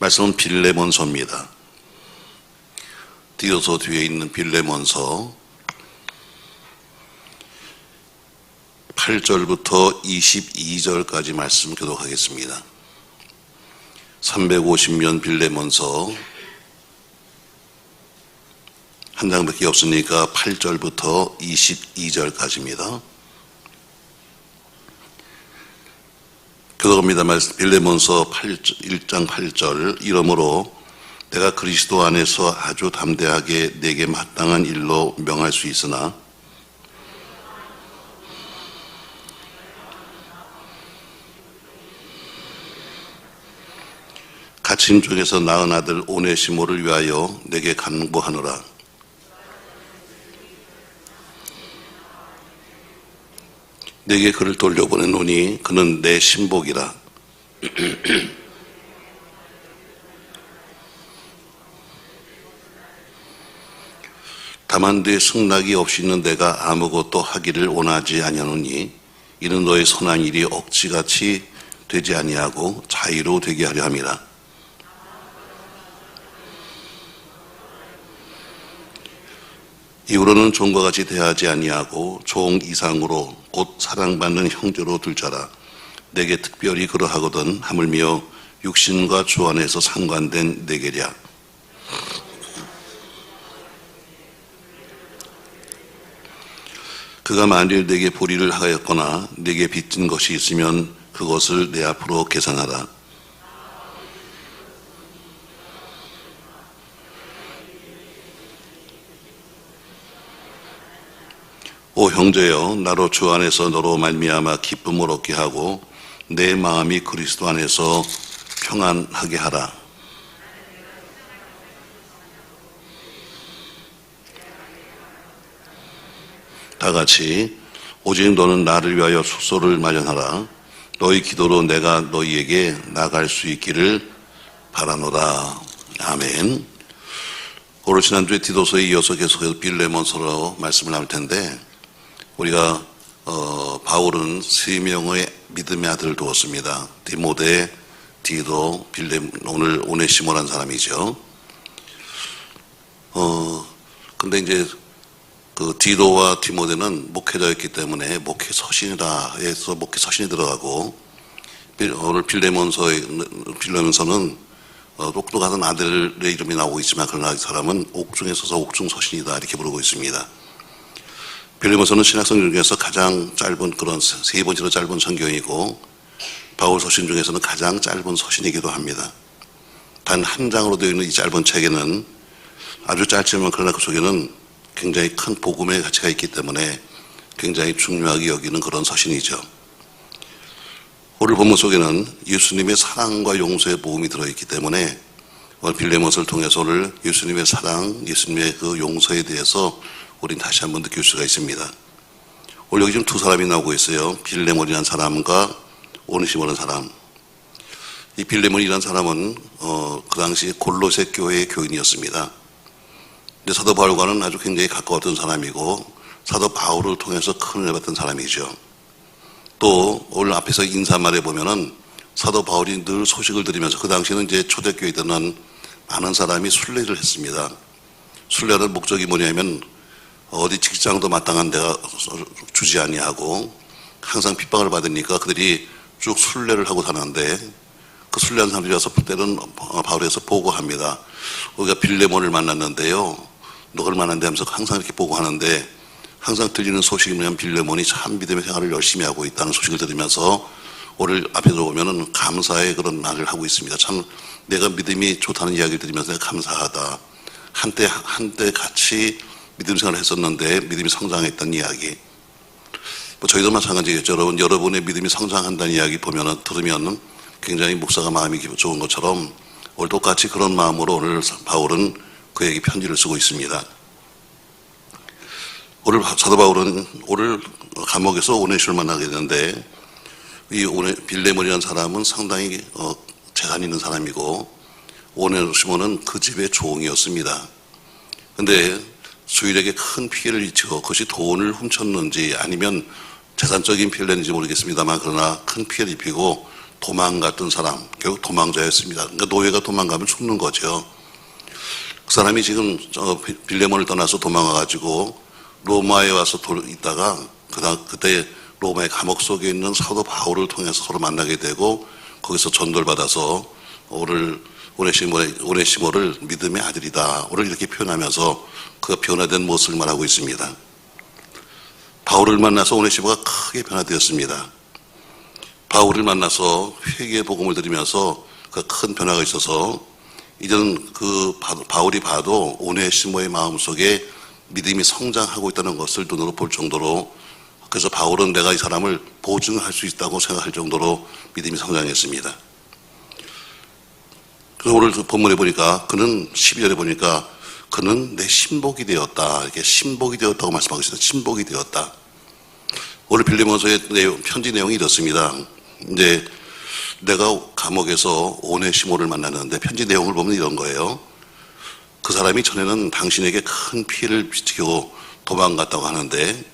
말씀은 빌레몬서입니다. 디도서 뒤에 있는 빌레몬서 8절부터 22절까지 말씀 교독하겠습니다. 350면 빌레몬서 한 장밖에 없으니까 8절부터 22절까지입니다. 교독합니다. 빌레몬서 1장 8절. 이러므로 내가 그리스도 안에서 아주 담대하게 내게 마땅한 일로 명할 수 있으나 갇힌 중에서 낳은 아들 오네시모를 위하여 내게 간구하노라. 내게 그를 돌려보내노니 그는 내 신복이라. 다만 네 승낙이 없이 있는 내가 아무것도 하기를 원하지 아니하노니 이는 너의 선한 일이 억지같이 되지 아니하고 자유로 되게 하려 함이라. 이후로는 종과 같이 대하지 아니하고 종 이상으로 곧 사랑받는 형제로 둘 자라. 내게 특별히 그러하거든 하물며 육신과 주 안에서 상관된 내게랴. 그가 만일 내게 불의를 하였거나 내게 빚진 것이 있으면 그것을 내 앞으로 계산하라. 오 형제여, 나로 주 안에서 너로 말미암아 기쁨을 얻게 하고 내 마음이 그리스도 안에서 평안하게 하라. 다 같이 오직 너는 나를 위하여 숙소를 마련하라. 너희 기도로 내가 너희에게 나갈 수 있기를 바라노라. 아멘. 오늘 지난주에 디도서에 이어서 계속해서 빌레몬서로 말씀을 나눌 텐데, 우리가 바울은 세 명의 믿음의 아들을 두었습니다. 디모데, 디도, 오늘 오네시모라는 사람이죠. 근데 이제 그 디도와 디모데는 목회자였기 때문에 목회 서신이라 해서 목회 서신이 들어가고, 오늘 빌레몬서는 똑똑한 아들의 이름이 나오고 있지만 그러나 이 사람은 옥중에 서서 옥중 서신이다 이렇게 부르고 있습니다. 빌레몬서는 신약성경 중에서 가장 짧은 그런 세 번째로 짧은 성경이고 바울 서신 중에서는 가장 짧은 서신이기도 합니다. 단 한 장으로 되어 있는 이 짧은 책에는 아주 짧지만 그러나 그 속에는 굉장히 큰 복음의 가치가 있기 때문에 굉장히 중요하게 여기는 그런 서신이죠. 오늘 본문 속에는 예수님의 사랑과 용서의 복음이 들어있기 때문에 오늘 빌레몬서를 통해서 오늘 예수님의 사랑, 예수님의 그 용서에 대해서 우린 다시 한번 느낄 수가 있습니다. 오늘 여기 지금 두 사람이 나오고 있어요. 빌레몬이라는 사람과 오네시모라는 사람. 이 빌레몬이라는 사람은 그 당시 골로새 교회의 교인이었습니다. 근데 사도 바울과는 아주 굉장히 가까웠던 사람이고 사도 바울을 통해서 큰 은혜를 받던 사람이죠. 또 오늘 앞에서 인사말에 보면은 사도 바울이 늘 소식을 들으면서, 그 당시에는 이제 초대교회에 있던 많은 사람이 순례를 했습니다. 순례하는 목적이 뭐냐면 어디 직장도 마땅한 데가 주지 아니하고 항상 핍박을 받으니까 그들이 쭉 순례를 하고 사는데, 그 순례한 사람들이 와서 때는 바울에서 보고합니다. 우리가 빌레몬을 만났는데요, 너를 만났는데 하면서 항상 이렇게 보고하는데, 항상 들리는 소식이 뭐냐면 빌레몬이 참 믿음의 생활을 열심히 하고 있다는 소식을 들으면서 오늘 앞에서 보면은 감사의 그런 말을 하고 있습니다. 참 내가 믿음이 좋다는 이야기를 들으면서 내가 감사하다. 한때 같이 믿음 생활을 했었는데 믿음이 성장했다는 이야기. 저희도 마찬가지겠죠. 여러분의 믿음이 성장한다는 이야기 들으면 굉장히 목사가 마음이 좋은 것처럼 오늘 똑같이 그런 마음으로 오늘 바울은 그에게 편지를 쓰고 있습니다. 오늘 사도 바울은 오늘 감옥에서 오네시모를 만나게 되는데, 이 빌레몬이라는 사람은 상당히 재산 있는 사람이고 오네시모는 그 집의 종이었습니다. 근데 주일에게 큰 피해를 입히고, 그것이 돈을 훔쳤는지 아니면 재산적인 피해를 냈는지 모르겠습니다만 그러나 큰 피해를 입히고 도망갔던 사람, 결국 도망자였습니다. 그러니까 노예가 도망가면 죽는 거죠. 그 사람이 지금 빌레몬을 떠나서 도망가가지고 로마에 와서 있다가 그때 로마의 감옥 속에 있는 사도 바울을 통해서 서로 만나게 되고 거기서 전도를 받아서 오네시모를 믿음의 아들이다. 오늘 이렇게 표현하면서 그가 변화된 모습을 말하고 있습니다. 바울을 만나서 오네시모가 크게 변화되었습니다. 바울을 만나서 회개의 복음을 들으면서 그 큰 변화가 있어서 이제는 그 바울이 봐도 오네시모의 마음속에 믿음이 성장하고 있다는 것을 눈으로 볼 정도로, 그래서 바울은 내가 이 사람을 보증할 수 있다고 생각할 정도로 믿음이 성장했습니다. 그래서 오늘 본문에 보니까 그는 12절에 보니까 그는 내 신복이 되었다. 이렇게 신복이 되었다고 말씀하고 있습니다. 신복이 되었다. 오늘 빌레몬서의 편지 내용이 이렇습니다. 이제 내가 감옥에서 오네시모를 만났는데 편지 내용을 보면 이런 거예요. 그 사람이 전에는 당신에게 큰 피해를 끼치고 도망갔다고 하는데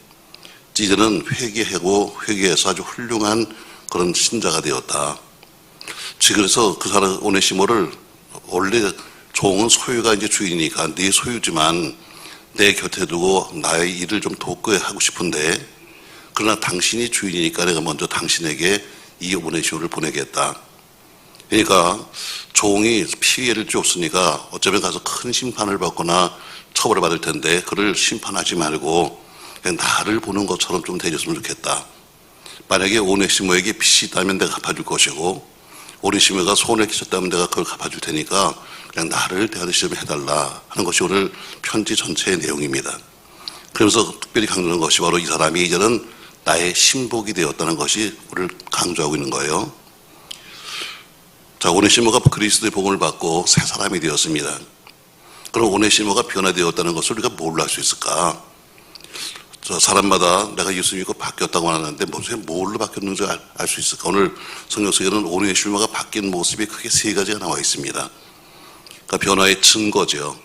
이제는 회개해서 아주 훌륭한 그런 신자가 되었다. 그래서 그 사람 오네시모를 원래 종은 소유가 이제 주인이니까 네 소유지만 내 곁에 두고 나의 일을 좀 돕게 하고 싶은데, 그러나 당신이 주인이니까 내가 먼저 당신에게 이 오네시모를 보내겠다. 그러니까 종이 피해를 줬으니까 어쩌면 가서 큰 심판을 받거나 처벌을 받을 텐데 그를 심판하지 말고 그냥 나를 보는 것처럼 좀 대해줬으면 좋겠다. 만약에 오네시모에게 빚이 있다면 내가 갚아줄 것이고 오네시모가 손해를 끼쳤다면 내가 그걸 갚아줄 테니까 그냥 나를 대하듯이 좀 해달라 하는 것이 오늘 편지 전체의 내용입니다. 그러면서 특별히 강조하는 것이 바로 이 사람이 이제는 나의 신복이 되었다는 것이 오늘 강조하고 있는 거예요. 자, 오네시모가 그리스도의 복음을 받고 새 사람이 되었습니다. 그럼 오네시모가 변화되었다는 것을 우리가 뭘로 알 수 있을까? 사람마다 내가 예수 믿고 바뀌었다고 하는데 뭘로 바뀌었는지 알 수 있을까? 오늘 성경 속에는 오네시모가 바뀐 모습이 크게 세 가지가 나와 있습니다. 그러니까 변화의 증거죠.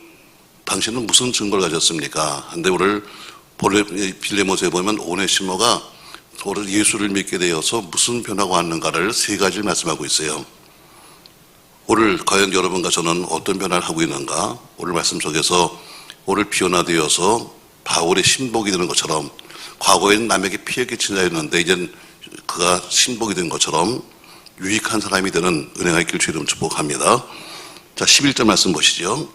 당신은 무슨 증거를 가졌습니까? 근데 오늘 빌레몬서에 보면 오네시모가 오늘 예수를 믿게 되어서 무슨 변화가 왔는가를 세 가지를 말씀하고 있어요. 오늘 과연 여러분과 저는 어떤 변화를 하고 있는가? 오늘 말씀 속에서 오늘 변화되어서 바울의 신복이 되는 것처럼, 과거에는 남에게 피해 끼친 자였는데 이젠 그가 신복이 된 것처럼 유익한 사람이 되는 은혜가 있길 주 이름 축복합니다. 자, 11절 말씀 보시죠.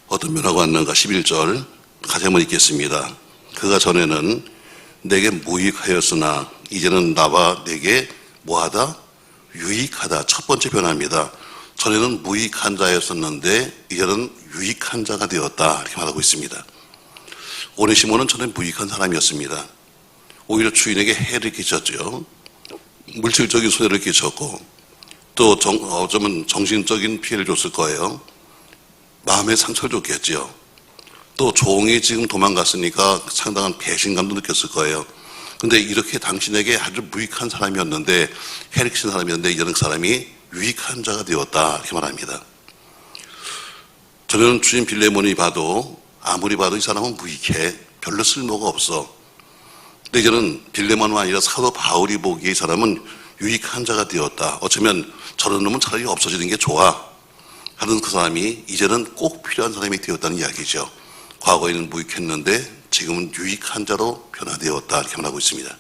어떤 변화가 왔는가? 11절 같이 한번 읽겠습니다. 그가 전에는 내게 무익하였으나 이제는 나와 내게 뭐하다? 유익하다. 첫 번째 변화입니다. 전에는 무익한 자였었는데 이제는 유익한 자가 되었다. 이렇게 말하고 있습니다. 오네시모는 전에 무익한 사람이었습니다. 오히려 주인에게 해를 끼쳤죠. 물질적인 손해를 끼쳤고 또 어쩌면 정신적인 피해를 줬을 거예요. 마음의 상처를 줬겠죠. 또 종이 지금 도망갔으니까 상당한 배신감도 느꼈을 거예요. 근데 이렇게 당신에게 아주 무익한 사람이었는데, 해를 끼친 사람이었는데 이제는 그 사람이 유익한 자가 되었다. 이렇게 말합니다. 저는 주인 빌레몬이 봐도 아무리 봐도 이 사람은 무익해. 별로 쓸모가 없어. 근데 이제는 빌레몬만 아니라 사도 바울이 보기에 이 사람은 유익한 자가 되었다. 어쩌면 저런 놈은 차라리 없어지는 게 좋아 하는 그 사람이 이제는 꼭 필요한 사람이 되었다는 이야기죠. 과거에는 무익했는데 지금은 유익한 자로 변화되었다. 이렇게 말하고 있습니다.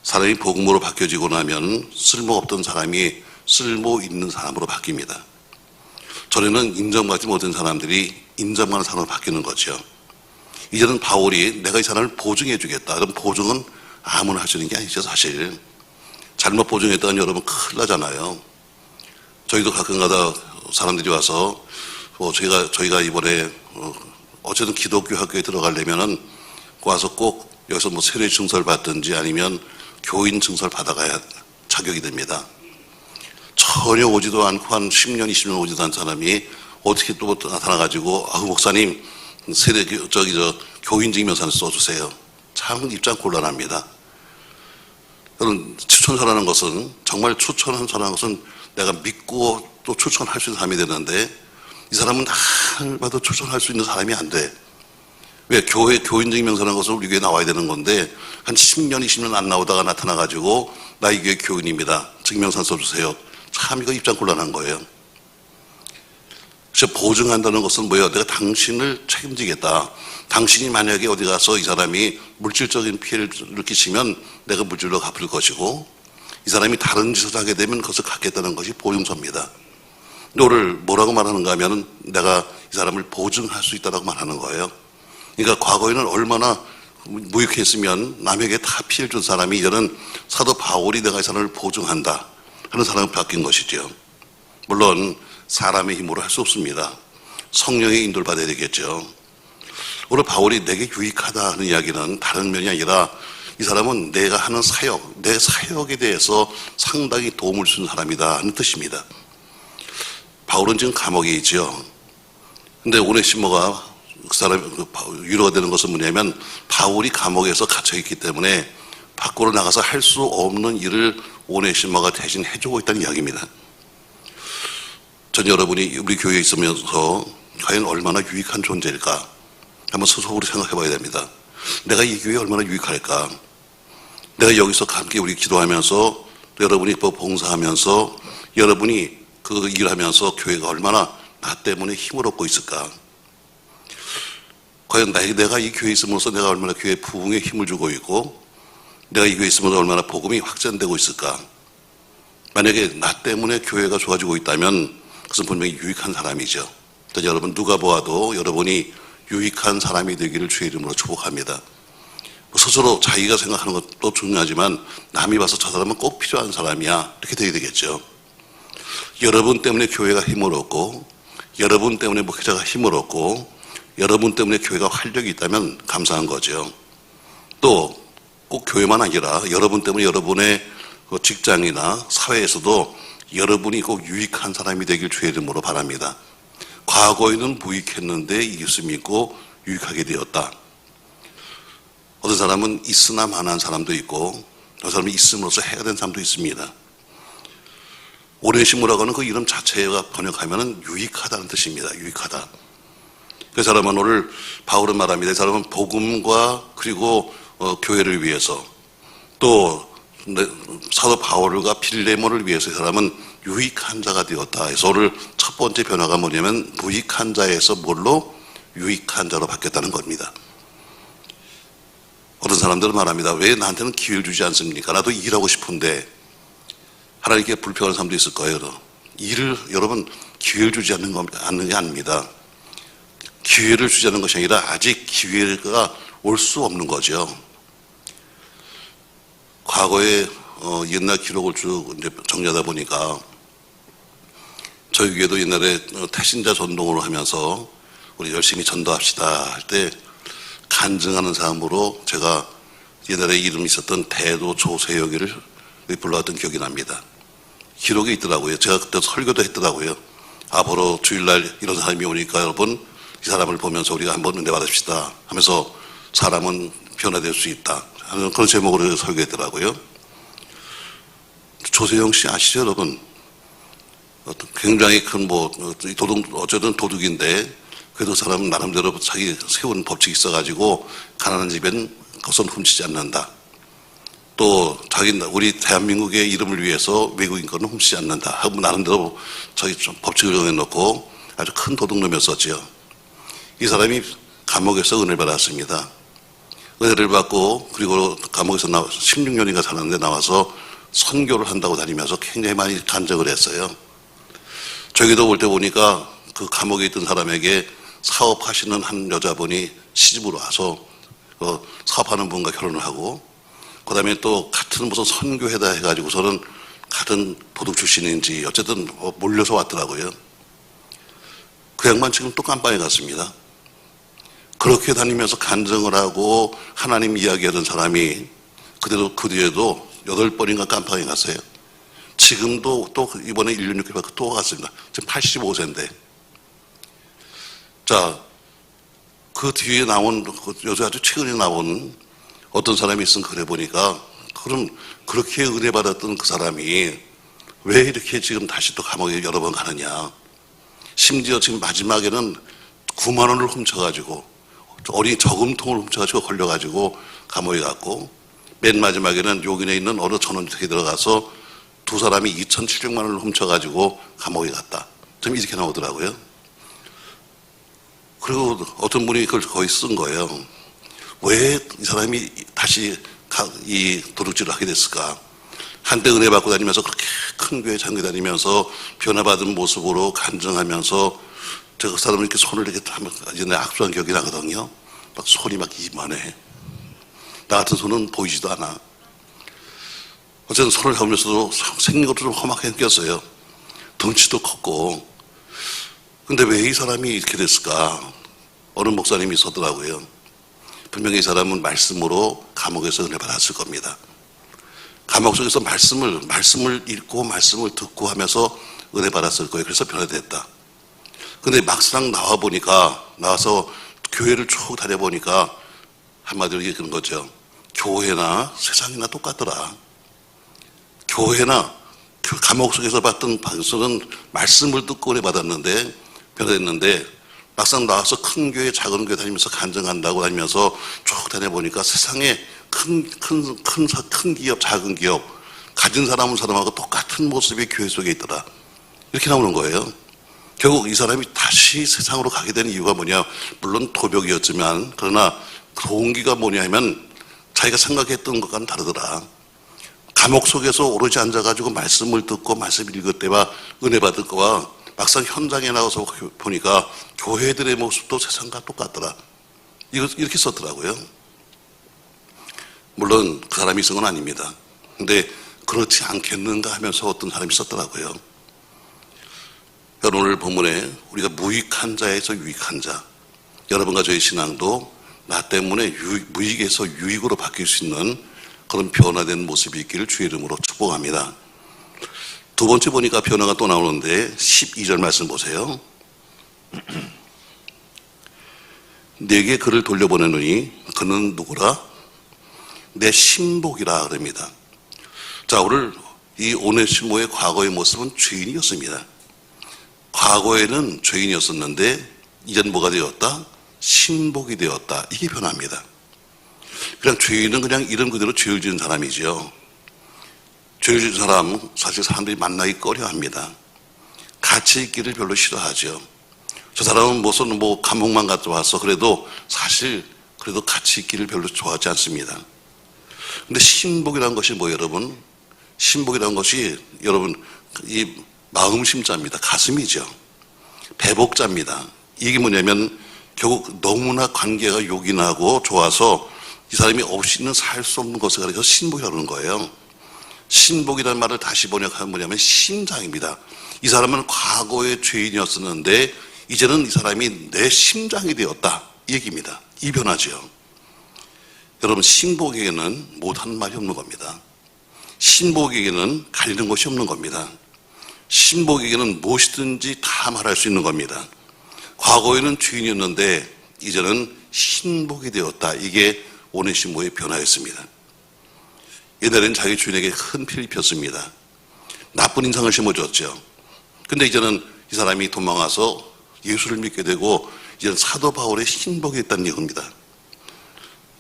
사람이 복음으로 바뀌어지고 나면 쓸모없던 사람이 쓸모 있는 사람으로 바뀝니다. 전에는 인정받지 못한 사람들이 인정받는 사람으로 바뀌는 거죠. 이제는 바울이 내가 이 사람을 보증해 주겠다. 그럼 보증은 아무나 할 수 있는 게 아니죠, 사실. 잘못 보증했다면 여러분 큰일 나잖아요. 저희도 가끔가다 사람들이 와서 저희가 이번에 어쨌든 기독교 학교에 들어가려면은 와서 꼭 여기서 뭐 세례 증서를 받든지 아니면 교인 증서를 받아가야 자격이 됩니다. 전혀 오지도 않고 한 10년, 20년 오지도 않은 사람이 어떻게 또 나타나가지고 목사님 교인 증명서 써주세요. 참 입장 곤란합니다. 저는 추천서라는 것은 정말 추천한 것은 내가 믿고 또 추천할 수 있는 사람이 되는데 이 사람은 날 봐도 추천할 수 있는 사람이 안 돼. 왜 교회 교인증명서라는 것은 우리 교회에 나와야 되는 건데 한 10년, 20년 안 나오다가 나타나가지고 나 이 교회 교인입니다. 증명서 써주세요. 참 이거 입장 곤란한 거예요. 그래서 보증한다는 것은 뭐예요? 내가 당신을 책임지겠다. 당신이 만약에 어디 가서 이 사람이 물질적인 피해를 끼치면 내가 물질로 갚을 것이고 이 사람이 다른 짓을 하게 되면 그것을 갚겠다는 것이 보증서입니다. 너를 뭐라고 말하는가 하면 내가 이 사람을 보증할 수 있다고 말하는 거예요. 그러니까 과거에는 얼마나 무익했으면 남에게 다 피해를 준 사람이 이제는 사도 바울이 내가 이 사람을 보증한다 하는 사람이 바뀐 것이죠. 물론 사람의 힘으로 할 수 없습니다. 성령의 인도를 받아야 되겠죠. 오늘 바울이 내게 유익하다 하는 이야기는 다른 면이 아니라 이 사람은 내가 하는 사역, 내 사역에 대해서 상당히 도움을 주는 사람이다 하는 뜻입니다. 바울은 지금 감옥에 있죠. 근데 오네시모가 그 사람 위로가 되는 것은 뭐냐면 바울이 감옥에서 갇혀있기 때문에 밖으로 나가서 할 수 없는 일을 오네시모가 대신 해주고 있다는 이야기입니다. 전 여러분이 우리 교회에 있으면서 과연 얼마나 유익한 존재일까 한번 스스로 생각해 봐야 됩니다. 내가 이 교회에 얼마나 유익할까? 내가 여기서 함께 우리 기도하면서 여러분이 봉사하면서 여러분이 그 일하면서 교회가 얼마나 나 때문에 힘을 얻고 있을까? 과연 내가 이 교회에 있으면서 내가 얼마나 교회 부흥에 힘을 주고 있고 내가 이 교회에 있으면서 얼마나 복음이 확전되고 있을까? 만약에 나 때문에 교회가 좋아지고 있다면 그것은 분명히 유익한 사람이죠. 그래서 여러분 누가 보아도 여러분이 유익한 사람이 되기를 주의 이름으로 축복합니다. 스스로 자기가 생각하는 것도 중요하지만 남이 봐서 저 사람은 꼭 필요한 사람이야 이렇게 돼야 되겠죠. 여러분 때문에 교회가 힘을 얻고 여러분 때문에 목회자가 힘을 얻고 여러분 때문에 교회가 활력이 있다면 감사한 거죠. 또 꼭 교회만 아니라 여러분 때문에 여러분의 직장이나 사회에서도 여러분이 꼭 유익한 사람이 되길 주의 이름으로 바랍니다. 과거에는 무익했는데 예수 믿고 유익하게 되었다. 어떤 사람은 있으나 마나한 사람도 있고 어떤 사람은 있음으로써 해야 되는 사람도 있습니다. 오네시모라고 하는 그 이름 자체가 번역하면 유익하다는 뜻입니다. 유익하다. 그 사람은 오늘 바울은 말합니다. 이 사람은 복음과 그리고 교회를 위해서 또 사도 바울과 빌레몬을 위해서 이 사람은 유익한 자가 되었다. 그래서 오늘 첫 번째 변화가 뭐냐면 무익한 자에서 뭘로 유익한 자로 바뀌었다는 겁니다. 어떤 사람들은 말합니다. 왜 나한테는 기회를 주지 않습니까? 나도 일하고 싶은데 하나님께 불평하는 사람도 있을 거예요. 일을 여러분 기회를 주지 않는 게 아닙니다. 기회를 주지 않는 것이 아니라 아직 기회가 올 수 없는 거죠. 과거에 옛날 기록을 쭉 이제 정리하다 보니까 저희 교회도 옛날에 태신자 전동으로 하면서 우리 열심히 전도합시다 할 때 간증하는 사람으로 제가 옛날에 이름이 있었던 대도 조세혁이를 불러왔던 기억이 납니다. 기록에 있더라고요. 제가 그때 설교도 했더라고요. 앞으로 주일날 이런 사람이 오니까 여러분 이 사람을 보면서 우리가 한번 은혜 받읍시다 하면서 사람은 변화될 수 있다 하는 그런 제목으로 설교했더라고요. 조세영 씨 아시죠 여러분? 굉장히 큰 어쨌든 도둑인데 그래도 사람은 나름대로 자기 세운 법칙이 있어가지고 가난한 집엔 것은 훔치지 않는다. 또 우리 대한민국의 이름을 위해서 외국인 거는 훔치지 않는다 하고 나름대로 자기 좀 법칙을 정해놓고 아주 큰 도둑놈이었었죠. 이 사람이 감옥에서 은혜를 받았습니다. 은혜를 받고 그리고 감옥에서 16년인가 살았는데 나와서 선교를 한다고 다니면서 굉장히 많이 간증을 했어요. 저기도 올 때 보니까 그 감옥에 있던 사람에게 사업하시는 한 여자분이 시집으로 와서 사업하는 분과 결혼을 하고 그 다음에 또 같은 무슨 선교회다 해가지고서는 같은 도둑 출신인지 어쨌든 몰려서 왔더라고요. 그 양반 지금 또 깜빵에 갔습니다. 그렇게 다니면서 간증을 하고 하나님 이야기하던 사람이 그대로 그 뒤에도 8번인가 깜빵에 갔어요. 지금도 또 이번에 1년 6개월 받고 또 갔습니다. 지금 85세인데. 자, 그 뒤에 나온, 요새 아주 최근에 나온 어떤 사람이 있으면 그래 보니까 그럼 그렇게 은혜 받았던 그 사람이 왜 이렇게 지금 다시 또 감옥에 여러 번 가느냐. 심지어 지금 마지막에는 9만 원을 훔쳐가지고 어린 저금통을 훔쳐가지고 걸려가지고 감옥에 갔고, 맨 마지막에는 요긴에 있는 어느 전원주택에 들어가서 두 사람이 2,700만 원을 훔쳐가지고 감옥에 갔다. 좀 이렇게 나오더라고요. 그리고 어떤 분이 그걸 거의 쓴 거예요. 왜 이 사람이 다시 이 도둑질을 하게 됐을까? 한때 은혜 받고 다니면서 그렇게 큰 교회 장교 다니면서 변화받은 모습으로 간증하면서 저 사람은 이렇게 손을 이렇게 하면 예전에 악수한 기억이 나거든요. 막 손이 막 이만해. 나 같은 손은 보이지도 않아. 어쨌든 손을 잡으면서도 생긴 것도 좀 험하게 생겼어요. 덩치도 컸고. 근데 왜 이 사람이 이렇게 됐을까? 어느 목사님이 서더라고요. 분명히 이 사람은 말씀으로 감옥에서 은혜 받았을 겁니다. 감옥 속에서 말씀을 읽고 말씀을 듣고 하면서 은혜 받았을 거예요. 그래서 변화됐다. 근데 막상 나와서 교회를 쭉 다녀보니까 한마디로 얘기하는 거죠. 교회나 세상이나 똑같더라. 교회나 그 감옥 속에서 봤던 방송은 말씀을 듣고 은혜 받았는데 변화됐는데 막상 나와서 큰 교회 작은 교회 다니면서 간증한다고 다니면서 쭉 다녀보니까 세상에 큰 기업 작은 기업 가진 사람하고 똑같은 모습이 교회 속에 있더라. 이렇게 나오는 거예요. 결국 이 사람이 다시 세상으로 가게 된 이유가 뭐냐? 물론 도벽이었지만 그러나 동기가 뭐냐 하면 자기가 생각했던 것과는 다르더라. 감옥 속에서 오로지 앉아가지고 말씀을 듣고 말씀을 읽을 때와 은혜 받을 거와 막상 현장에 나가서 보니까 교회들의 모습도 세상과 똑같더라. 이렇게 썼더라고요. 물론 그 사람이 쓴 건 아닙니다. 근데 그렇지 않겠는가 하면서 어떤 사람이 썼더라고요. 오늘 본문에 우리가 무익한 자에서 유익한 자, 여러분과 저의 신앙도 나 때문에 무익에서 유익으로 바뀔 수 있는 그런 변화된 모습이 있기를 주의 이름으로 축복합니다. 두 번째 보니까 변화가 또 나오는데 12절 말씀 보세요. 내게 그를 돌려보내노니 그는 누구라? 내 신복이라 그럽니다. 자, 오늘 이 오네시모의 과거의 모습은 죄인이었습니다. 과거에는 죄인이었었는데 이젠 뭐가 되었다? 신복이 되었다. 이게 변화입니다. 그냥 죄인은 그냥 이름 그대로 죄를 지은 사람이죠. 죄를 지은 사람 사실 사람들이 만나기 꺼려합니다. 같이 있기를 별로 싫어하죠. 저 사람은 무슨 감옥만 갔다 와서 그래도 사실 그래도 같이 있기를 별로 좋아하지 않습니다. 근데 신복이라는 것이 뭐예요, 여러분? 신복이라는 것이 여러분 이 마음심자입니다. 가슴이죠. 배복자입니다. 이게 뭐냐면 결국 너무나 관계가 요긴하고 좋아서 이 사람이 없이는 살 수 없는 것을 가리켜서 신복이라고 하는 거예요. 신복이라는 말을 다시 번역하면 뭐냐면 심장입니다. 이 사람은 과거의 죄인이었었는데 이제는 이 사람이 내 심장이 되었다. 이 얘기입니다. 이 변화죠. 여러분, 신복에게는 못하는 말이 없는 겁니다. 신복에게는 가리는 것이 없는 겁니다. 신복에게는 무엇이든지 다 말할 수 있는 겁니다. 과거에는 죄인이었는데 이제는 신복이 되었다. 이게 오네시모의 변화였습니다. 옛날에는 자기 주인에게 큰 피를 입혔습니다. 나쁜 인상을 심어줬죠. 근데 이제는 이 사람이 도망와서 예수를 믿게 되고 이제는 사도 바울의 신복이 됐다는 얘기입니다.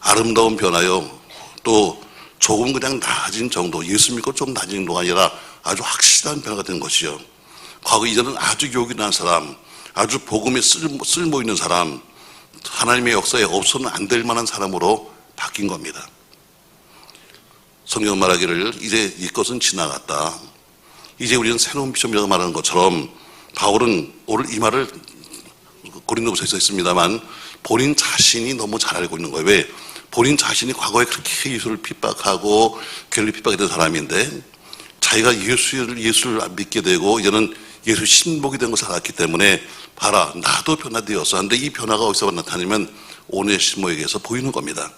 아름다운 변화요. 또 조금 그냥 나아진 정도, 예수 믿고 좀 나아진 정도가 아니라 아주 확실한 변화가 된 것이요. 과거 이제는 아주 요긴한 사람, 아주 복음에 쓸모 있는 사람, 하나님의 역사에 없어서는 안 될 만한 사람으로 바뀐 겁니다. 성경 말하기를 이제 이 것은 지나갔다. 이제 우리는 새로운 비전이라고 말하는 것처럼 바울은 오늘 이 말을 고린도서에 있습니다만 본인 자신이 너무 잘 알고 있는 거예요. 왜? 본인 자신이 과거에 그렇게 예수를 핍박하고 교회를 핍박했던 사람인데 자기가 예수를 믿게 되고 이제는 예수 신복이 된 것을 알았기 때문에 봐라, 나도 변화되었어. 그런데 이 변화가 어디서 나타나면 오네시모에게서 보이는 겁니다.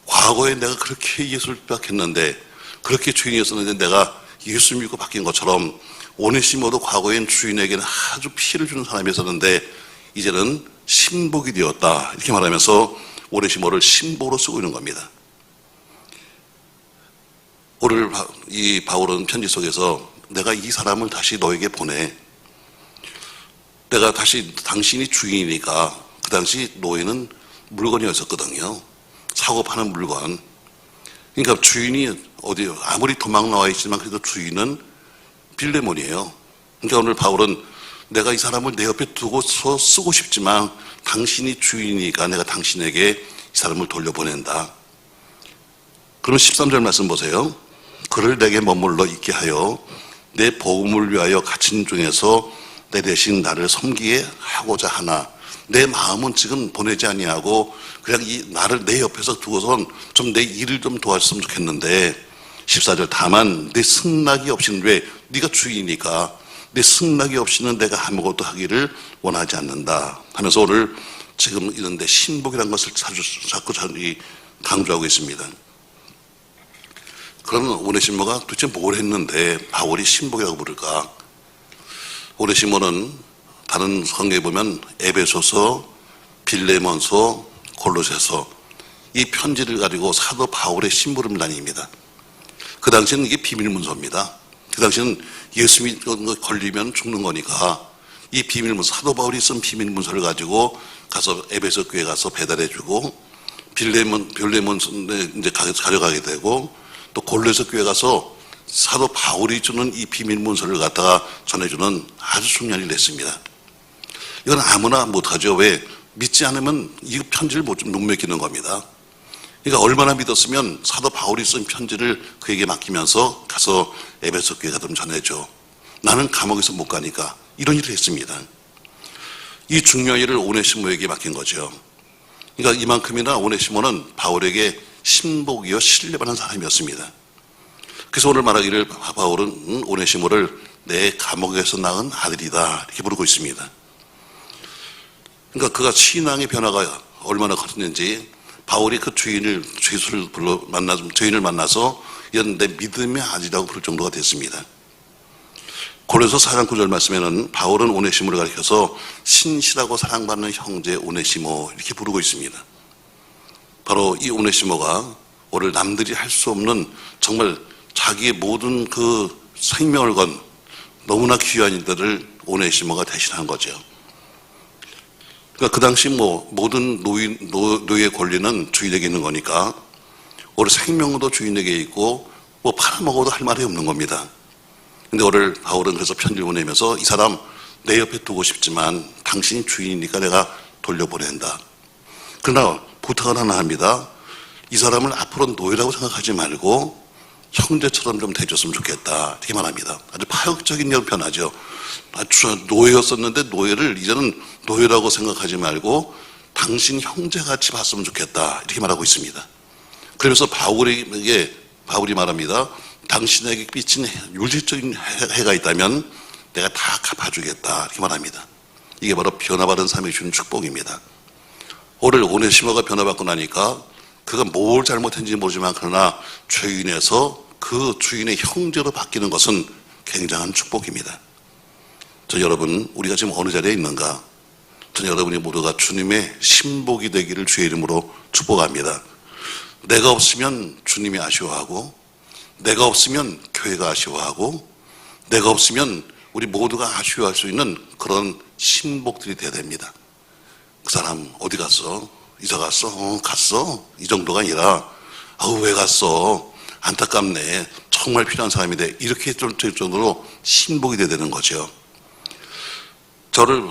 과거에 내가 그렇게 예수를 핍박했는데 그렇게 죄인이었었는데 내가 예수 믿고 바뀐 것처럼 오네시모도 과거엔 주인에게는 아주 피해를 주는 사람이었었는데 이제는 신복이 되었다. 이렇게 말하면서 오네시모를 신복으로 쓰고 있는 겁니다. 오늘 이 바울은 편지 속에서 내가 이 사람을 다시 너에게 보내. 내가 다시 당신이 주인이니까 그 당시 노예는 물건이었었거든요. 사고 파는 물건. 그러니까 주인이 어디 아무리 도망 나와 있지만 그래도 주인은 빌레몬이에요. 그러니까 오늘 바울은 내가 이 사람을 내 옆에 두고서 쓰고 싶지만 당신이 주인이니까 내가 당신에게 이 사람을 돌려보낸다. 그럼 13절 말씀 보세요. 그를 내게 머물러 있게 하여 내 복음을 위하여 갇힌 중에서 내 대신 나를 섬기게 하고자 하나 내 마음은 지금 보내지 아니하고 그냥 이 나를 내 옆에서 두고선 좀 내 일을 좀 도와줬으면 좋겠는데 14절 다만 내 승낙이 없이는 왜 네가 주인이니까 내 승낙이 없이는 내가 아무것도 하기를 원하지 않는다 하면서 오늘 지금 이런데 신복이라는 것을 자꾸 강조하고 있습니다. 그러면 오네시모가 도대체 뭘 했는데 바울이 신복이라고 부를까? 오네시모는 다른 성경에 보면 에베소서, 빌레몬서, 골로새서 이 편지를 가지고 사도 바울의 심부름 다닙니다. 그 당시에는 이게 비밀문서입니다. 그 당시에는 예수 믿는 걸리면 죽는 거니까 이 비밀문서, 사도 바울이 쓴 비밀문서를 가지고 가서 에베소 교회 가서 배달해주고 빌레몬서에 이제 가져가게 되고 또 골로새 교회 가서 사도 바울이 주는 이 비밀문서를 갖다가 전해주는 아주 중요한 일을 했습니다. 이건 아무나 못하죠. 왜? 믿지 않으면 이 편지를 못 묵맥히는 겁니다. 그러니까 얼마나 믿었으면 사도 바울이 쓴 편지를 그에게 맡기면서 가서 에베소 교회 가서 전해줘. 나는 감옥에서 못 가니까 이런 일을 했습니다. 이 중요한 일을 오네시모에게 맡긴 거죠. 그러니까 이만큼이나 오네시모는 바울에게 신복이요 신뢰받는 사람이었습니다. 그래서 오늘 말하기를 바울은 오네시모를 내 감옥에서 낳은 아들이다 이렇게 부르고 있습니다. 그러니까 그가 신앙의 변화가 얼마나 컸는지 바울이 그 주인을 만나서 이런 내 믿음의 아들이라고 부를 정도가 됐습니다. 고린도서 4장 9절 말씀에는 바울은 오네시모를 가리켜서 신실하고 사랑받는 형제 오네시모 이렇게 부르고 있습니다. 바로 이 오네시모가 오늘 남들이 할 수 없는 정말 자기의 모든 그 생명을 건 너무나 귀한 일들을 오네시모가 대신한 거죠. 그러니까 그 당시 모든 노예 권리는 주인에게 있는 거니까 오늘 생명도 주인에게 있고 팔아먹어도 할 말이 없는 겁니다. 근데 오늘 바울은 그래서 편지를 보내면서 이 사람 내 옆에 두고 싶지만 당신이 주인이니까 내가 돌려보낸다. 그러나 부탁을 하나 합니다. 이 사람을 앞으로 노예라고 생각하지 말고 형제처럼 좀 대줬으면 좋겠다. 이렇게 말합니다. 아주 파격적인 변화죠. 노예였었는데 노예를 이제는 노예라고 생각하지 말고 당신 형제같이 봤으면 좋겠다. 이렇게 말하고 있습니다. 그러면서 바울이 말합니다. 당신에게 삐친 물질적인 해가 있다면 내가 다 갚아주겠다. 이렇게 말합니다. 이게 바로 변화받은 삶이 주는 축복입니다. 오늘 오네시모가 변화받고 나니까 그가 뭘 잘못했는지 모르지만 그러나 주인에서 그 주인의 형제로 바뀌는 것은 굉장한 축복입니다. 저 여러분 우리가 지금 어느 자리에 있는가? 저 여러분이 모두가 주님의 신복이 되기를 주의 이름으로 축복합니다. 내가 없으면 주님이 아쉬워하고 내가 없으면 교회가 아쉬워하고 내가 없으면 우리 모두가 아쉬워할 수 있는 그런 신복들이 돼야 됩니다. 그 사람 어디 갔어? 이사 갔어? 갔어? 이 정도가 아니라 왜 갔어? 안타깝네. 정말 필요한 사람인데 이렇게 될 정도로 신복이 돼야 되는 거죠. 저를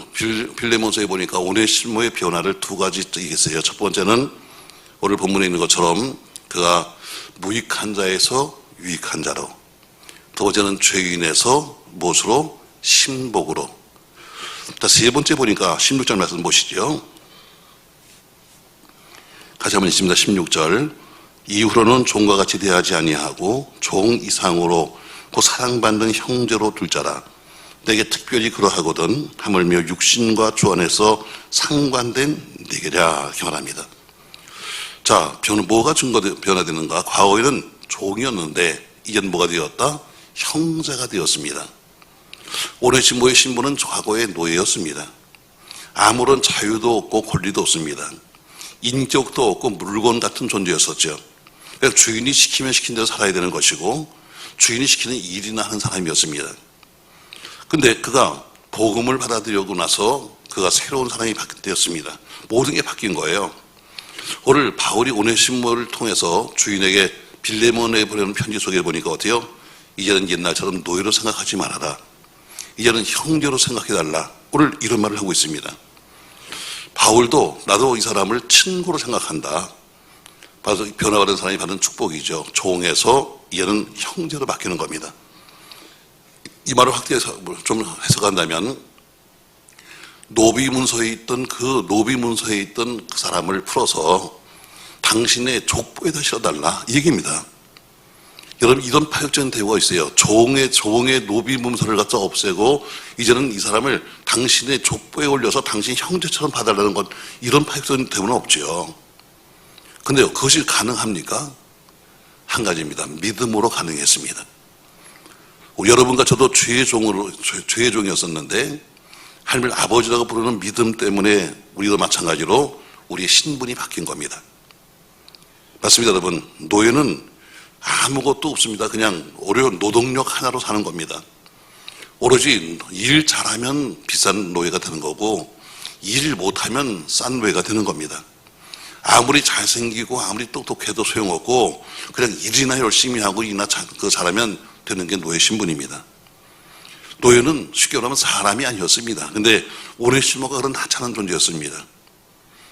빌레몬서에 보니까 오네시모의 변화를 두 가지 얘기했어요. 첫 번째는 오늘 본문에 있는 것처럼 그가 무익한 자에서 유익한 자로, 두 번째는 죄인에서 무엇으로? 신복으로. 자, 세 번째 보니까 16절 말씀 보시죠. 같이 한번 읽습니다. 16절. 이후로는 종과 같이 대하지 아니하고 종 이상으로 그 사랑받는 형제로 둘 자라. 내게 특별히 그러하거든 하물며 육신과 주 안에서 상관된 네게랴 이렇게 말합니다. 자, 뭐가 변화되는가? 과거에는 종이었는데 이제는 뭐가 되었다? 형제가 되었습니다. 오네시모의 신분은 과거의 노예였습니다. 아무런 자유도 없고 권리도 없습니다. 인격도 없고 물건 같은 존재였었죠. 그러니까 주인이 시키면 시킨 대로 살아야 되는 것이고 주인이 시키는 일이나 하는 사람이었습니다. 근데 그가 복음을 받아들이고 나서 그가 새로운 사람이 되었습니다. 모든 게 바뀐 거예요. 오늘 바울이 오네시모를 통해서 주인에게 빌레몬에 보내는 편지 속에 보니까 어때요? 이제는 옛날처럼 노예로 생각하지 말아라. 이제는 형제로 생각해달라. 오늘 이런 말을 하고 있습니다. 바울도 나도 이 사람을 친구로 생각한다. 바로 변화받은 사람이 받은 축복이죠. 종에서 이제는 형제로 바뀌는 겁니다. 이 말을 확대해서 좀 해석한다면 노비 문서에 있던 그 사람을 풀어서 당신의 족보에다 실어달라 이 얘기입니다. 여러분 이런 파격적인 대우가 있어요. 종의 노비 문서를 갖다 없애고 이제는 이 사람을 당신의 족보에 올려서 당신 형제처럼 봐달라는 건 이런 파격적인 대우는 없죠. 근데요 그것이 가능합니까? 한 가지입니다. 믿음으로 가능했습니다. 여러분과 저도 죄의 종이었었는데 하나님을 아버지라고 부르는 믿음 때문에 우리도 마찬가지로 우리의 신분이 바뀐 겁니다. 맞습니다, 여러분. 노예는 아무것도 없습니다. 그냥 어려운 노동력 하나로 사는 겁니다. 오로지 일 잘하면 비싼 노예가 되는 거고 일 못하면 싼 노예가 되는 겁니다. 아무리 잘생기고 아무리 똑똑해도 소용없고 그냥 일이나 열심히 하고 일이나 잘하면 되는 게 노예 신분입니다. 노예는 쉽게 말하면 사람이 아니었습니다. 근데 오네시모가 그런 하찮은 존재였습니다.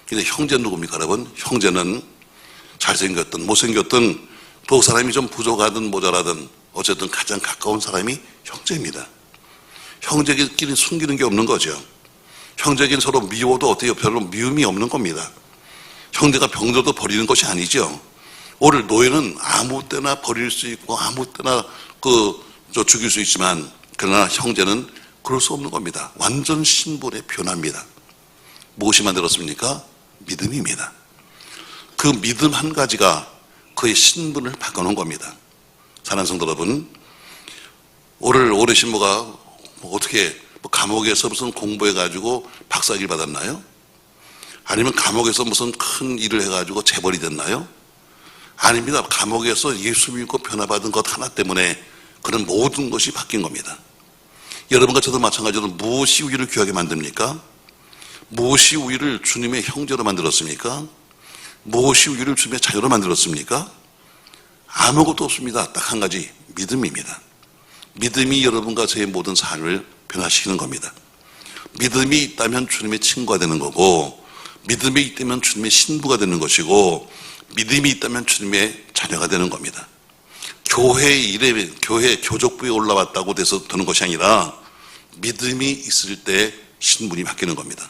근데 형제는 누굽니까 여러분? 형제는 잘생겼든 못생겼든 그 사람이 좀 부족하든 모자라든 어쨌든 가장 가까운 사람이 형제입니다. 형제끼리 숨기는 게 없는 거죠. 형제끼리 서로 미워도 어때요? 별로 미움이 없는 겁니다. 형제가 병들어도 버리는 것이 아니죠. 오늘 노예는 아무 때나 버릴 수 있고 아무 때나 죽일 수 있지만 그러나 형제는 그럴 수 없는 겁니다. 완전 신분의 변화입니다. 무엇이 만들었습니까? 믿음입니다. 그 믿음 한 가지가 그의 신분을 바꿔놓은 겁니다. 사랑하는 성도 여러분, 오늘 오네시모가 어떻게 감옥에서 무슨 공부해가지고 박사학위를 받았나요? 아니면 감옥에서 무슨 큰 일을 해가지고 재벌이 됐나요? 아닙니다. 감옥에서 예수 믿고 변화받은 것 하나 때문에 그런 모든 것이 바뀐 겁니다. 여러분과 저도 마찬가지로 무엇이 우리를 귀하게 만듭니까? 무엇이 우리를 주님의 형제로 만들었습니까? 무엇이 우리를 주님의 자녀로 만들었습니까? 아무것도 없습니다. 딱 한 가지, 믿음입니다. 믿음이 여러분과 저의 모든 삶을 변화시키는 겁니다. 믿음이 있다면 주님의 친구가 되는 거고 믿음이 있다면 주님의 신부가 되는 것이고 믿음이 있다면 주님의 자녀가 되는 겁니다. 교회 교족부에 올라왔다고 돼서 되는 것이 아니라 믿음이 있을 때 신분이 바뀌는 겁니다.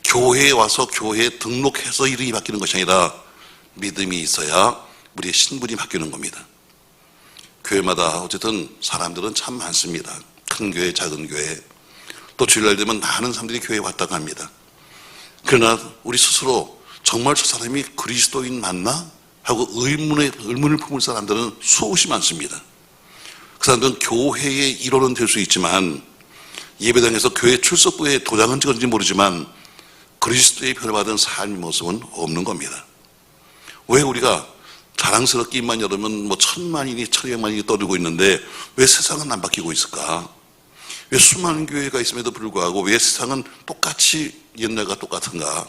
교회에 와서 교회에 등록해서 이름이 바뀌는 것이 아니라 믿음이 있어야 우리의 신분이 바뀌는 겁니다. 교회마다 어쨌든 사람들은 참 많습니다. 큰 교회, 작은 교회. 또 주일날 되면 많은 사람들이 교회에 왔다 갑니다. 그러나 우리 스스로 정말 저 사람이 그리스도인 맞나? 하고 의문을 품을 사람들은 수없이 많습니다. 그 사람들은 교회의 일원은 될 수 있지만 예배당에서 교회 출석부에 도장은 찍었는지 모르지만 그리스도의 변화받은 삶의 모습은 없는 겁니다. 왜 우리가 자랑스럽게 입만 열으면 1000만인이 1200만인이 떠들고 있는데 왜 세상은 안 바뀌고 있을까? 왜 수많은 교회가 있음에도 불구하고 왜 세상은 똑같이 옛날과 똑같은가?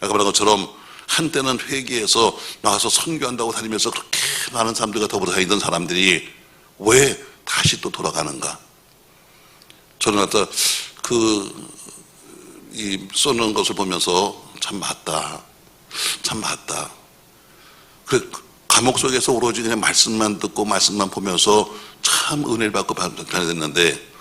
아까 말한 것처럼 한때는 회개해서 나가서 선교한다고 다니면서 그렇게 많은 사람들과 더불어 다니던 사람들이 왜 다시 또 돌아가는가? 저는 아까 쏘는 것을 보면서 참 맞다. 그 감옥 속에서 오로지 그냥 말씀만 듣고 말씀만 보면서 참 은혜를 받고 변화됐는데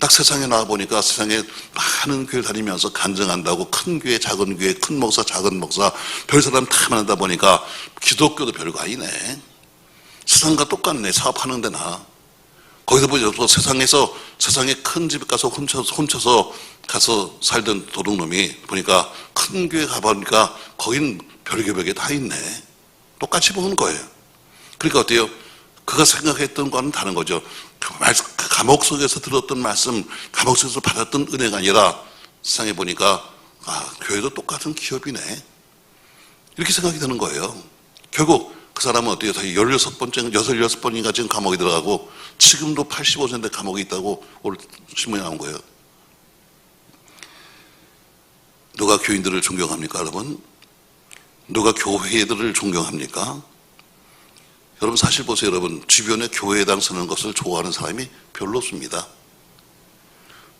딱 세상에 나와보니까 세상에 많은 교회 다니면서 간증한다고 큰 교회, 작은 교회, 큰 목사, 작은 목사, 별 사람 다 만나다 보니까 기독교도 별거 아니네. 세상과 똑같네. 사업하는 데나. 거기서 보니까 세상에 큰 집 가서 훔쳐서 가서 살던 도둑놈이 보니까 큰 교회 가보니까 거긴 별게 다 있네. 똑같이 보는 거예요. 그러니까 어때요? 그가 생각했던 거는 다른 거죠. 감옥 속에서 들었던 말씀, 감옥 속에서 받았던 은혜가 아니라 세상에 보니까 교회도 똑같은 기업이네. 이렇게 생각이 드는 거예요. 결국 그 사람은 어때요? 16번인가 지금 감옥에 들어가고 지금도 85세인데 감옥에 있다고 오늘 신문에 나온 거예요. 누가 교인들을 존경합니까, 여러분? 누가 교회들을 존경합니까? 여러분 사실 보세요. 여러분 주변에 교회당 쓰는 것을 좋아하는 사람이 별로 없습니다.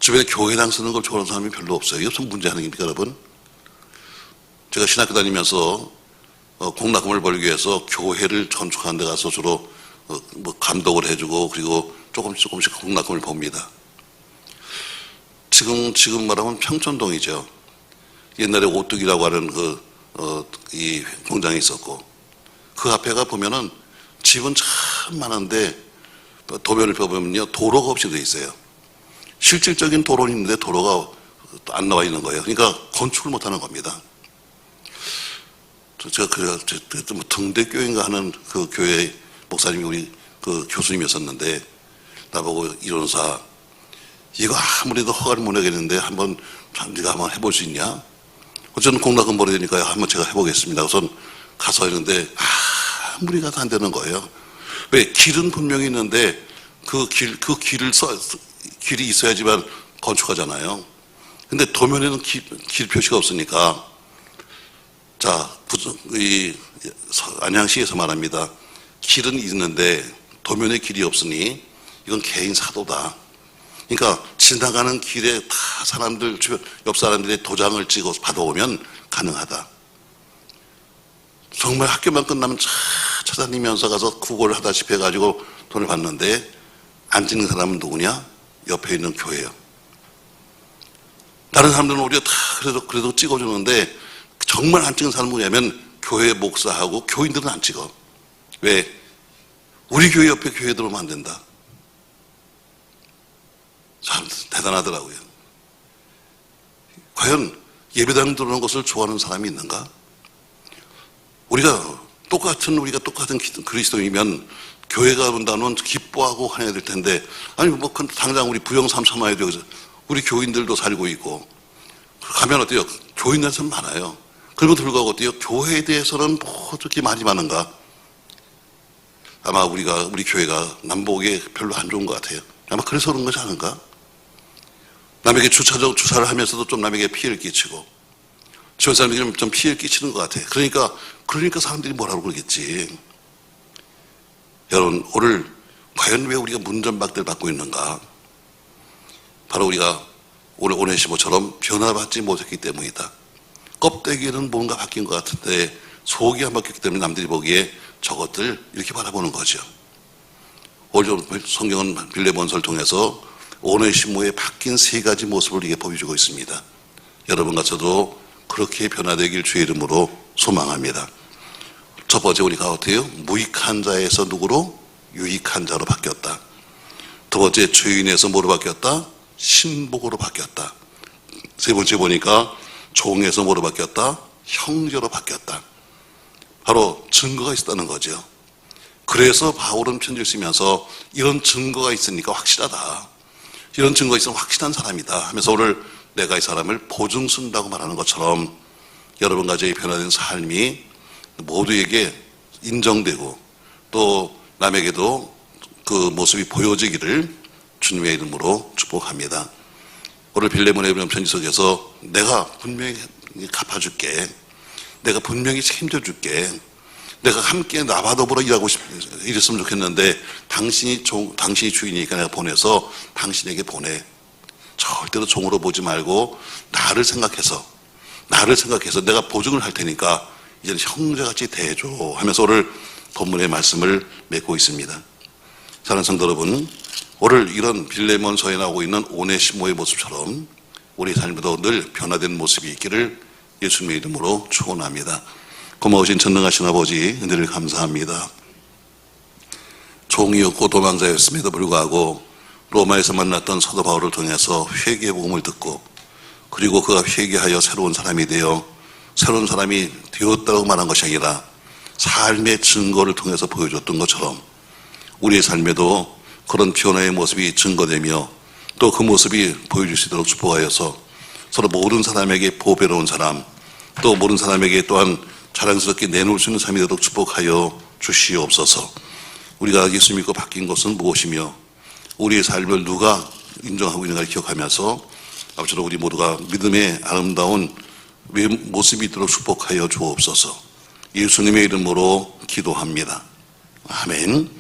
주변에 교회당 쓰는 걸 좋아하는 사람이 별로 없어요. 이게 무슨 문제 아닙니까 여러분? 제가 신학교 다니면서 공납금을 벌기 위해서 교회를 건축하는 데 가서 주로 뭐 감독을 해주고 그리고 조금씩 공납금을 봅니다. 지금 말하면 평촌동이죠. 옛날에 오뚜기라고 하는 이 공장이 있었고 그 앞에가 보면은 집은 참 많은데 도면을 펴보면요 도로가 없이 돼 있어요. 실질적인 도로는 있는데 도로가 안 나와 있는 거예요. 그러니까 건축을 못 하는 겁니다. 제가 그때 뭐 등대교인가 하는 그 교회 목사님이 우리 그 교수님이었었는데 나보고 이론사 이거 아무리도 허가를 못 내겠는데 한번 네가 한번 해볼 수 있냐? 어쨌든 공락은 벌어야 되니까 한번 제가 해보겠습니다. 우선 가서 했는데 아무리 가도 안 되는 거예요. 왜? 길은 분명히 있는데 길이 있어야지만 건축하잖아요. 근데 도면에는 길 표시가 없으니까 자, 안양시에서 말합니다. 길은 있는데 도면에 길이 없으니 이건 개인 사도다. 그러니까 지나가는 길에 다 사람들 주변 옆 사람들의 도장을 찍어 받아오면 가능하다. 정말 학교만 끝나면 찾아다니면서 가서 구걸을 하다시피 해가지고 돈을 받는데 안 찍는 사람은 누구냐? 옆에 있는 교회예요. 다른 사람들은 오히려 다 그래도 찍어주는데 정말 안 찍은 사람은 뭐냐면 교회 목사하고 교인들은 안 찍어. 왜? 우리 교회 옆에 교회 들어오면 안 된다. 참 대단하더라고요. 과연 예배당 들어오는 것을 좋아하는 사람이 있는가? 우리가 똑같은 그리스도이면 교회가 온다면 기뻐하고 환영해야 될 텐데 아니 뭐 당장 우리 부영삼 삼아야 되고 우리 교인들도 살고 있고 가면 어때요? 교인들은 많아요. 그럼에도 불구하고 어때요? 교회에 대해서는 뭐 어떻게 말이 많은가? 아마 우리 교회가 남북에 별로 안 좋은 것 같아요. 아마 그래서 그런 것이 아닌가? 남에게 주사를 하면서도 좀 남에게 피해를 끼치고 주변 사람들이 좀 피해를 끼치는 것 같아요. 그러니까 사람들이 뭐라고 그러겠지. 여러분 오늘 과연 왜 우리가 문전박대를 받고 있는가? 바로 우리가 오늘 오네시모처럼 변화받지 못했기 때문이다. 껍데기는 뭔가 바뀐 것 같은데 속이 안 바뀌었기 때문에 남들이 보기에 저것들 이렇게 바라보는 거죠. 오늘 성경은 빌레몬서를 통해서 오네시모의 바뀐 세 가지 모습을 우리에게 보여주고 있습니다. 여러분과 저도 그렇게 변화되길 주의 이름으로 소망합니다. 첫 번째 우리가 어때요? 무익한 자에서 누구로? 유익한 자로 바뀌었다. 두 번째 죄인에서 뭐로 바뀌었다? 신복으로 바뀌었다. 세 번째 보니까 종에서 뭐로 바뀌었다? 형제로 바뀌었다. 바로 증거가 있었다는 거죠. 그래서 바울은 편지를 쓰면서 이런 증거가 있으니까 확실하다. 이런 증거가 있으면 확실한 사람이다 하면서 오늘 내가 이 사람을 보증 쓴다고 말하는 것처럼 여러분과 저의 변화된 삶이 모두에게 인정되고 또 남에게도 그 모습이 보여지기를 주님의 이름으로 축복합니다. 오늘 빌레몬의 편지 속에서 내가 분명히 갚아줄게. 내가 분명히 책임져줄게. 내가 함께 나와 더불어 이랬으면 좋겠는데 당신이 주인이니까 내가 보내서 당신에게 보내. 절대로 종으로 보지 말고 나를 생각해서 내가 보증을 할 테니까 이제는 형제같이 대해줘 하면서 오늘 본문의 말씀을 맺고 있습니다. 사랑하는 성도 여러분, 오늘 이런 빌레몬서에 나오고 있는 오네시모의 모습처럼 우리 삶에도 늘 변화된 모습이 있기를 예수님의 이름으로 축원합니다. 고마우신 전능하신 아버지 은혜를 감사합니다. 종이었고 도망자였음에도 불구하고 로마에서 만났던 사도 바울을 통해서 회개의 복음을 듣고 그리고 그가 회개하여 새로운 사람이 되어 새로운 사람이 되었다고 말한 것이 아니라 삶의 증거를 통해서 보여줬던 것처럼 우리의 삶에도 그런 변화의 모습이 증거되며 또 그 모습이 보여줄 수 있도록 축복하여서 서로 모든 사람에게 보배로운 사람 또 모든 사람에게 또한 자랑스럽게 내놓을 수 있는 삶이 되도록 축복하여 주시옵소서. 우리가 예수 믿고 바뀐 것은 무엇이며 우리의 삶을 누가 인정하고 있는가를 기억하면서 아버지로 우리 모두가 믿음의 아름다운 모습이 있도록 축복하여 주옵소서. 예수님의 이름으로 기도합니다. 아멘.